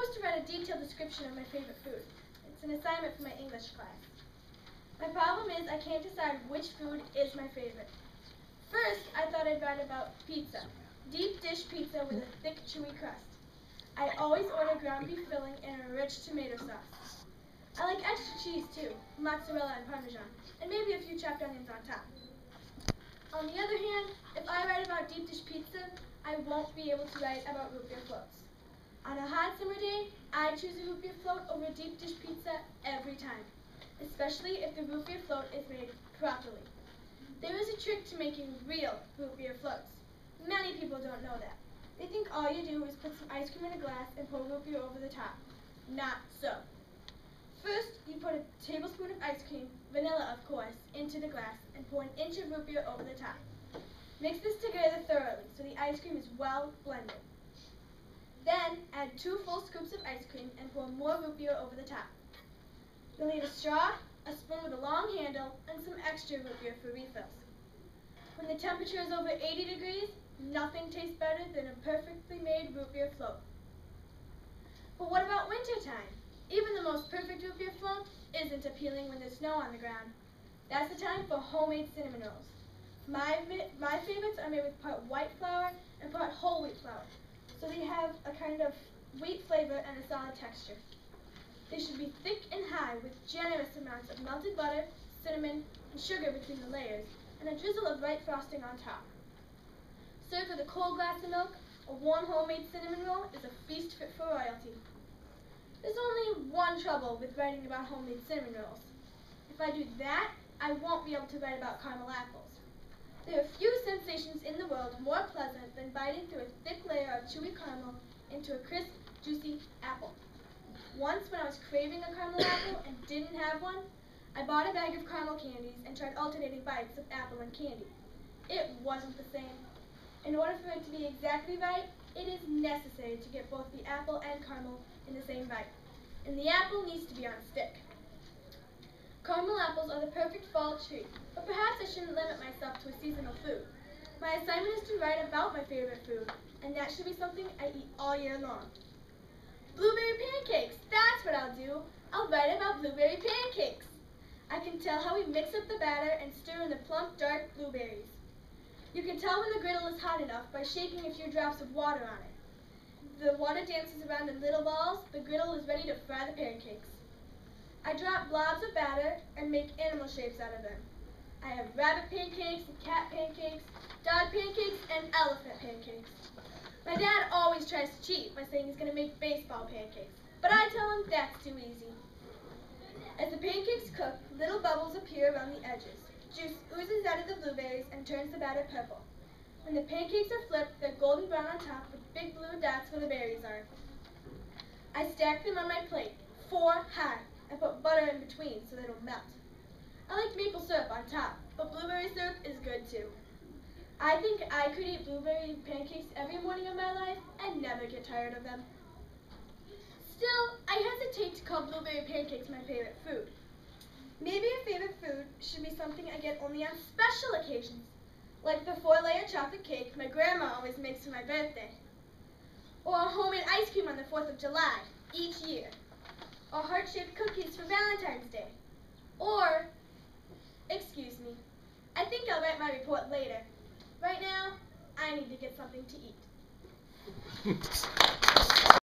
supposed to write a detailed description of my favorite food. It's an assignment for my English class. My problem is I can't decide which food is my favorite. First, I thought I'd write about pizza. Deep dish pizza with a thick, chewy crust. I always order ground beef filling and a rich tomato sauce. I like extra cheese too, mozzarella and parmesan, and maybe a few chopped onions on top. On the other hand, if I write about deep dish pizza, I won't be able to write about root beer floats. On a hot summer day, I choose a root beer float over deep dish pizza every time, especially if the root beer float is made properly. There is a trick to making real root beer floats. Many people don't know that. They think all you do is put some ice cream in a glass and pour root beer over the top. Not so. First, you put a tablespoon of ice cream, vanilla of course, into the glass and pour an inch of root beer over the top. Mix this together thoroughly so the ice cream is well blended. Then, add 2 full scoops of ice cream and pour more root beer over the top. You'll need a straw, a spoon with a long handle, and some extra root beer for refills. When the temperature is over 80 degrees, nothing tastes better than a perfectly made root beer float. But what about wintertime? Even the most perfect root beer float isn't appealing when there's snow on the ground. That's the time for homemade cinnamon rolls. My favorites are made with part white flour and part whole wheat flour, so they have a kind of wheat flavor and a solid texture. They should be thick and high with generous amounts of melted butter, cinnamon, and sugar between the layers, and a drizzle of white frosting on top. Served with a cold glass of milk, a warm homemade cinnamon roll is a feast fit for royalty. There's only one trouble with writing about homemade cinnamon rolls. If I do that, I won't be able to write about caramel apples. There are few sensations in the world more pleasant than biting through a thick layer of chewy caramel into a crisp, juicy apple. Once when I was craving a caramel apple and didn't have one, I bought a bag of caramel candies and tried alternating bites of apple and candy. It wasn't the same. In order for it to be exactly right, it is necessary to get both the apple and caramel in the same bite. And the apple needs to be on a stick. Caramel apples are the perfect fall treat, but perhaps I shouldn't limit myself to a seasonal food. My assignment is to write about my favorite food, and that should be something I eat all year long. Blueberry pancakes, that's what I'll do. I'll write about blueberry pancakes. I can tell how we mix up the batter and stir in the plump, dark blueberries. You can tell when the griddle is hot enough by shaking a few drops of water on it. The water dances around in little balls, the griddle is ready to fry the pancakes. I drop blobs of batter and make animal shapes out of them. I have rabbit pancakes and cat pancakes, dog pancakes, and elephant pancakes. My dad always tries to cheat by saying he's going to make baseball pancakes, but I tell him that's too easy. As the pancakes cook, little bubbles appear around the edges. Juice oozes out of the blueberries and turns the batter purple. When the pancakes are flipped, they're golden brown on top with big blue dots where the berries are. I stack them on my plate, 4 high. I put butter in between so they don't melt. I like maple syrup on top, but blueberry syrup is good too. I think I could eat blueberry pancakes every morning of my life and never get tired of them. Still, I hesitate to call blueberry pancakes my favorite food. Maybe a favorite food should be something I get only on special occasions, like the 4-layer chocolate cake my grandma always makes for my birthday, or homemade ice cream on the 4th of July each year, or heart-shaped cookies for Valentine's Day, or, excuse me, I think I'll write my report later. Right now, I need to get something to eat.